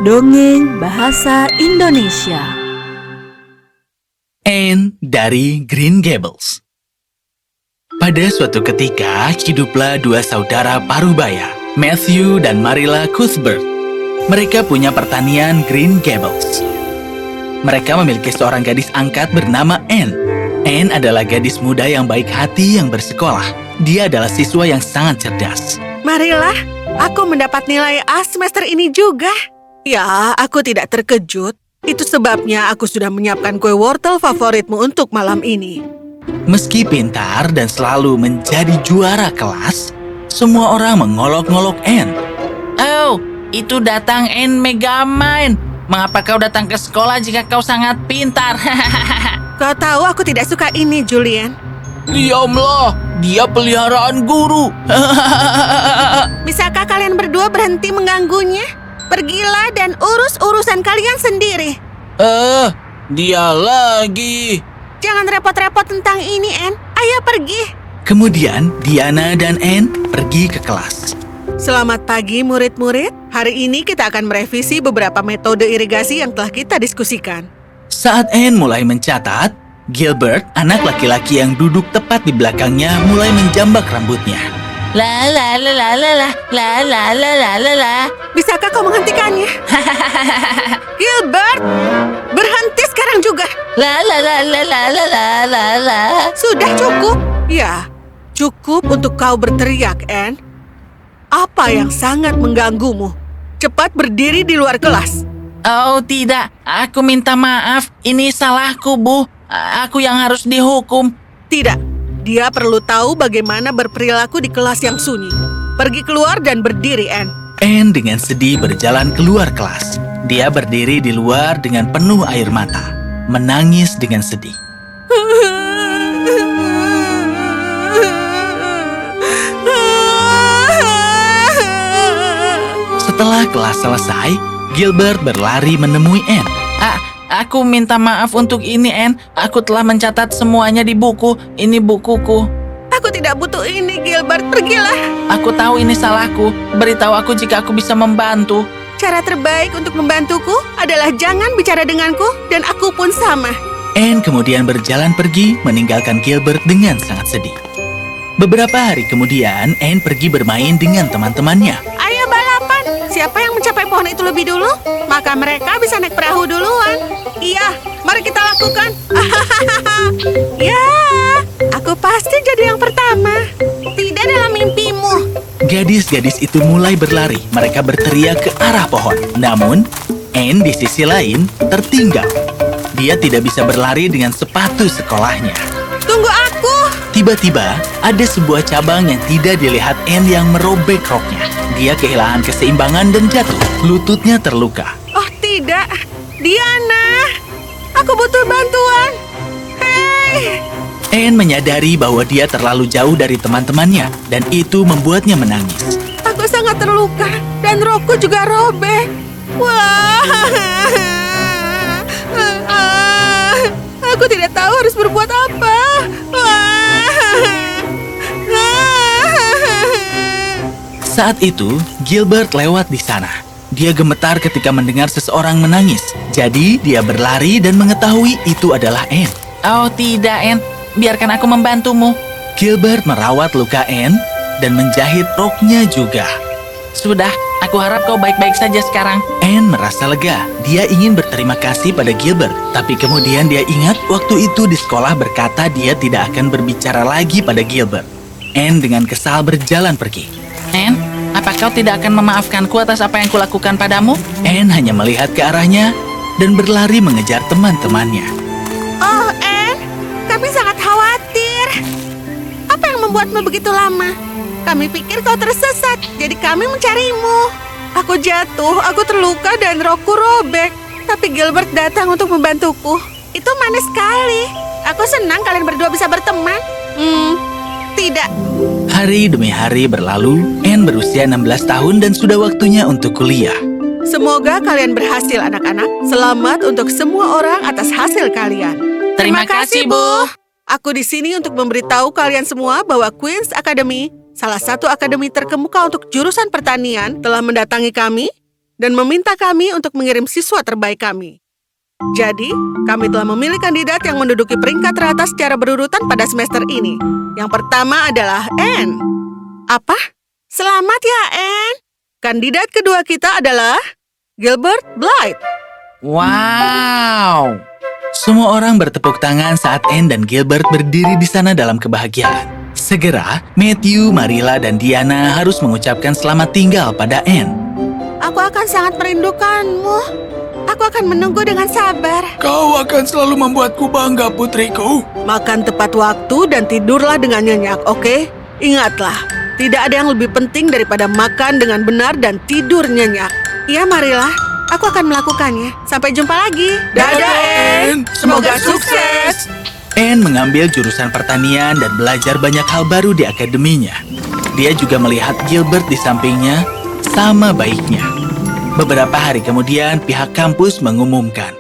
Dongeng Bahasa Indonesia. Anne dari Green Gables. Pada suatu ketika, hiduplah dua saudara parubaya, Matthew dan Marilla Cuthbert. Mereka punya pertanian Green Gables. Mereka memiliki seorang gadis angkat bernama Anne. Anne adalah gadis muda yang baik hati yang bersekolah. Dia adalah siswa yang sangat cerdas. Marilla, aku mendapat nilai A semester ini juga. Ya, aku tidak terkejut. Itu sebabnya aku sudah menyiapkan kue wortel favoritmu untuk malam ini. Meski pintar dan selalu menjadi juara kelas, semua orang mengolok-ngolok Anne. Oh, itu datang Anne Megamind. Mengapa kau datang ke sekolah jika kau sangat pintar? Kau tahu aku tidak suka ini, Julian. Diamlah, dia peliharaan guru. Bisakah kalian berdua berhenti mengganggunya? Pergilah dan urus urusan kalian sendiri. Dia lagi. Jangan repot-repot tentang ini, Anne. Ayo pergi. Kemudian, Diana dan Anne pergi ke kelas. Selamat pagi, murid-murid. Hari ini kita akan merevisi beberapa metode irigasi yang telah kita diskusikan. Saat Anne mulai mencatat, Gilbert, anak laki-laki yang duduk tepat di belakangnya, mulai menjambak rambutnya. La la la la la la la la la la la la. Bisakah kau menghentikannya? Gilbert, berhenti sekarang juga. La la la la la la la la la. Sudah cukup. Ya, cukup untuk kau berteriak, Anne. Apa yang sangat mengganggumu? Cepat berdiri di luar kelas. Oh tidak, aku minta maaf. Ini salahku, Bu. Aku yang harus dihukum. Tidak, dia perlu tahu bagaimana berperilaku di kelas yang sunyi. Pergi keluar dan berdiri, Anne. Anne dengan sedih berjalan keluar kelas. Dia berdiri di luar dengan penuh air mata, menangis dengan sedih. Setelah kelas selesai, Gilbert berlari menemui Anne. Aku minta maaf untuk ini, Anne. Aku telah mencatat semuanya di buku. Ini bukuku. Aku tidak butuh ini, Gilbert. Pergilah. Aku tahu ini salahku. Beritahu aku jika aku bisa membantu. Cara terbaik untuk membantuku adalah jangan bicara denganku, dan aku pun sama. Anne kemudian berjalan pergi, meninggalkan Gilbert dengan sangat sedih. Beberapa hari kemudian, Anne pergi bermain dengan teman-temannya. Ayo balapan. Siapa yang mencapai pohon itu lebih dulu, maka mereka bisa naik perahu duluan. Iya, mari kita lakukan. Ya, aku pasti jadi yang pertama. Tidak dalam mimpimu. Gadis-gadis itu mulai berlari. Mereka berteriak ke arah pohon. Namun, Anne di sisi lain tertinggal. Dia tidak bisa berlari dengan sepatu sekolahnya. Tunggu aku. Tiba-tiba, ada sebuah cabang yang tidak dilihat Anne yang merobek roknya. Dia kehilangan keseimbangan dan jatuh. Lututnya terluka. Oh tidak, Diana. Aku butuh bantuan. Hei. Anne menyadari bahwa dia terlalu jauh dari teman-temannya, dan itu membuatnya menangis. Aku sangat terluka, dan rokku juga robek. Wah. Aku tidak tahu harus berbuat apa. Saat itu, Gilbert lewat di sana. Dia gemetar ketika mendengar seseorang menangis. Jadi, dia berlari dan mengetahui itu adalah Anne. Oh tidak, Anne. Biarkan aku membantumu. Gilbert merawat luka Anne dan menjahit roknya juga. Sudah, aku harap kau baik-baik saja sekarang. Anne merasa lega. Dia ingin berterima kasih pada Gilbert. Tapi kemudian dia ingat waktu itu di sekolah berkata dia tidak akan berbicara lagi pada Gilbert. Anne dengan kesal berjalan pergi. Anne, apa kau tidak akan memaafkanku atas apa yang kulakukan padamu? Anne hanya melihat ke arahnya dan berlari mengejar teman-temannya. Oh, Anne, kami sangat khawatir. Apa yang membuatmu begitu lama? Kami pikir kau tersesat, jadi kami mencarimu. Aku jatuh, aku terluka dan rokku robek. Tapi Gilbert datang untuk membantuku. Itu manis sekali. Aku senang kalian berdua bisa berteman. Tidak. Hari demi hari berlalu, Anne berusia 16 tahun dan sudah waktunya untuk kuliah. Semoga kalian berhasil, anak-anak. Selamat untuk semua orang atas hasil kalian. Terima kasih, Bu. Aku di sini untuk memberitahu kalian semua bahwa Queen's Academy, salah satu akademi terkemuka untuk jurusan pertanian, telah mendatangi kami dan meminta kami untuk mengirim siswa terbaik kami. Jadi, kami telah memilih kandidat yang menduduki peringkat teratas secara berurutan pada semester ini. Yang pertama adalah Anne. Apa? Selamat ya, Anne. Kandidat kedua kita adalah Gilbert Blythe. Wow. Semua orang bertepuk tangan saat Anne dan Gilbert berdiri di sana dalam kebahagiaan. Segera, Matthew, Marilla, dan Diana harus mengucapkan selamat tinggal pada Anne. Aku akan sangat merindukanmu. Aku akan menunggu dengan sabar. Kau akan selalu membuatku bangga, putriku. Makan tepat waktu dan tidurlah dengan nyenyak, oke? Ingatlah, tidak ada yang lebih penting daripada makan dengan benar dan tidur nyenyak. Iya, Marilla, aku akan melakukannya. Sampai jumpa lagi. Dadah, Anne. Semoga sukses. Anne mengambil jurusan pertanian dan belajar banyak hal baru di akademinya. Dia juga melihat Gilbert di sampingnya, sama baiknya. Beberapa hari kemudian, pihak kampus mengumumkan,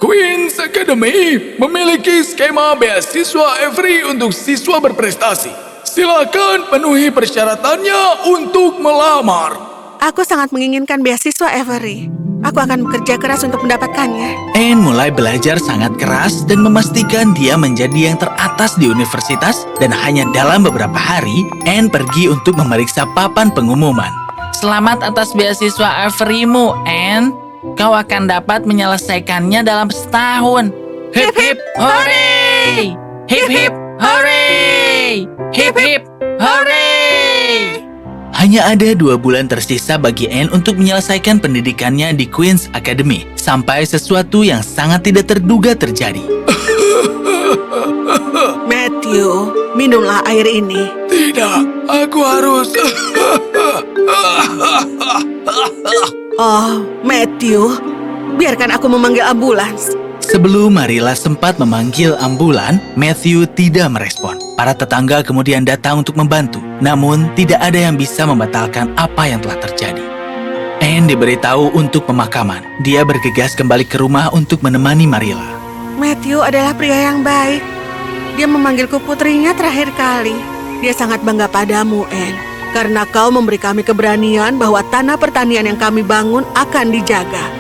Queen's Academy memiliki skema beasiswa Avery untuk siswa berprestasi. Silakan penuhi persyaratannya untuk melamar. Aku sangat menginginkan beasiswa Avery. Aku akan bekerja keras untuk mendapatkannya. Anne mulai belajar sangat keras dan memastikan dia menjadi yang teratas di universitas, dan hanya dalam beberapa hari, Anne pergi untuk memeriksa papan pengumuman. Selamat atas beasiswa Avery-mu, Anne. Kau akan dapat menyelesaikannya dalam setahun. Hip hip hooray! Hip hip hooray! Hip hip hooray! Hanya ada 2 bulan tersisa bagi Anne untuk menyelesaikan pendidikannya di Queen's Academy, sampai sesuatu yang sangat tidak terduga terjadi. Matthew, minumlah air ini. Tidak, aku harus... Oh, Matthew, biarkan aku memanggil ambulans. Sebelum Marilla sempat memanggil ambulan, Matthew tidak merespon. Para tetangga kemudian datang untuk membantu, namun tidak ada yang bisa membatalkan apa yang telah terjadi. Anne diberitahu untuk pemakaman. Dia bergegas kembali ke rumah untuk menemani Marilla. Matthew adalah pria yang baik. Dia memanggilku putrinya terakhir kali. Dia sangat bangga padamu, Anne, karena kau memberi kami keberanian bahwa tanah pertanian yang kami bangun akan dijaga.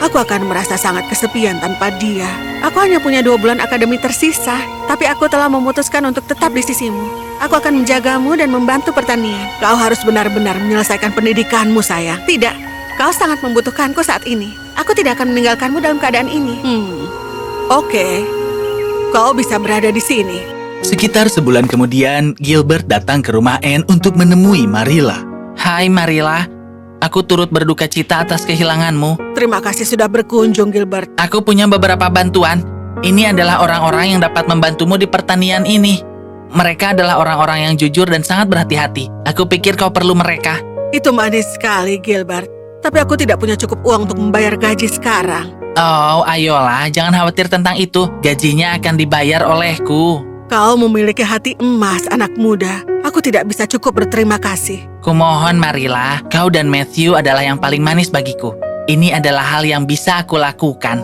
Aku akan merasa sangat kesepian tanpa dia. Aku hanya punya 2 bulan akademi tersisa, tapi aku telah memutuskan untuk tetap di sisimu. Aku akan menjagamu dan membantu pertanian. Kau harus benar-benar menyelesaikan pendidikanmu, sayang. Tidak, kau sangat membutuhkanku saat ini. Aku tidak akan meninggalkanmu dalam keadaan ini. Oke, kau bisa berada di sini. Sekitar sebulan kemudian, Gilbert datang ke rumah Anne untuk menemui Marilla. Hai Marilla, aku turut berduka cita atas kehilanganmu. Terima kasih sudah berkunjung, Gilbert. Aku punya beberapa bantuan. Ini adalah orang-orang yang dapat membantumu di pertanian ini. Mereka adalah orang-orang yang jujur dan sangat berhati-hati. Aku pikir kau perlu mereka. Itu manis sekali, Gilbert. Tapi aku tidak punya cukup uang untuk membayar gaji sekarang. Oh, ayolah, jangan khawatir tentang itu. Gajinya akan dibayar olehku. Kau memiliki hati emas, anak muda. Aku tidak bisa cukup berterima kasih. Kumohon, Marilla, kau dan Matthew adalah yang paling manis bagiku. Ini adalah hal yang bisa aku lakukan.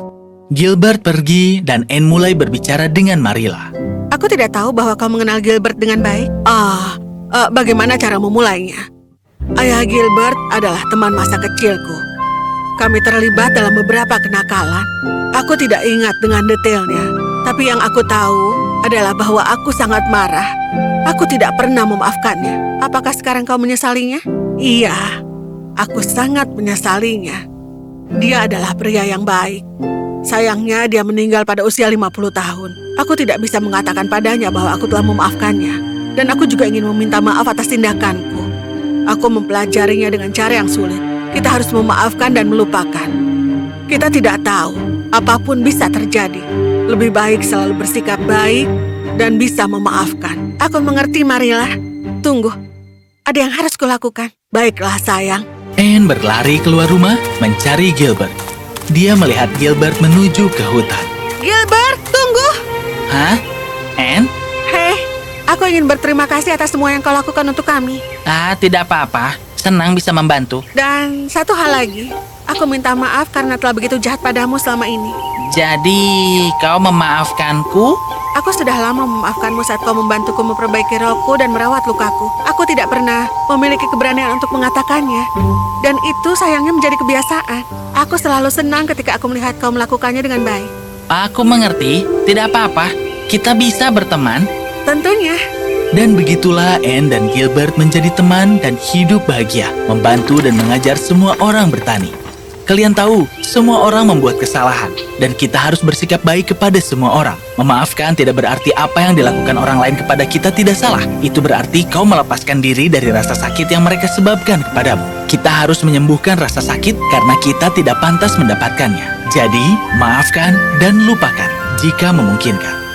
Gilbert pergi dan Anne mulai berbicara dengan Marilla. Aku tidak tahu bahwa kau mengenal Gilbert dengan baik. Bagaimana cara memulainya? Ayah Gilbert adalah teman masa kecilku. Kami terlibat dalam beberapa kenakalan. Aku tidak ingat dengan detailnya, tapi yang aku tahu adalah bahwa aku sangat marah. Aku tidak pernah memaafkannya. Apakah sekarang kau menyesalinya? Iya, aku sangat menyesalinya. Dia adalah pria yang baik. Sayangnya dia meninggal pada usia 50 tahun. Aku tidak bisa mengatakan padanya bahwa aku telah memaafkannya. Dan aku juga ingin meminta maaf atas tindakanku. Aku mempelajarinya dengan cara yang sulit. Kita harus memaafkan dan melupakan. Kita tidak tahu, apapun bisa terjadi. Lebih baik selalu bersikap baik dan bisa memaafkan. Aku mengerti, Marilla. Tunggu, ada yang harus kulakukan. Baiklah, sayang. Anne berlari keluar rumah mencari Gilbert. Dia melihat Gilbert menuju ke hutan. Gilbert, tunggu. Hah? Anne? Hei, aku ingin berterima kasih atas semua yang kau lakukan untuk kami. Tidak apa-apa. Senang bisa membantu. Dan satu hal lagi, aku minta maaf karena telah begitu jahat padamu selama ini. Jadi, kau memaafkanku? Aku sudah lama memaafkanmu saat kau membantuku memperbaiki rohku dan merawat lukaku. Aku tidak pernah memiliki keberanian untuk mengatakannya. Dan itu sayangnya menjadi kebiasaan. Aku selalu senang ketika aku melihat kau melakukannya dengan baik. Aku mengerti, tidak apa-apa. Kita bisa berteman. Tentunya. Dan begitulah Anne dan Gilbert menjadi teman dan hidup bahagia, membantu dan mengajar semua orang bertani. Kalian tahu, semua orang membuat kesalahan, dan kita harus bersikap baik kepada semua orang. Memaafkan tidak berarti apa yang dilakukan orang lain kepada kita tidak salah. Itu berarti kau melepaskan diri dari rasa sakit yang mereka sebabkan kepadamu. Kita harus menyembuhkan rasa sakit karena kita tidak pantas mendapatkannya. Jadi, maafkan dan lupakan jika memungkinkan.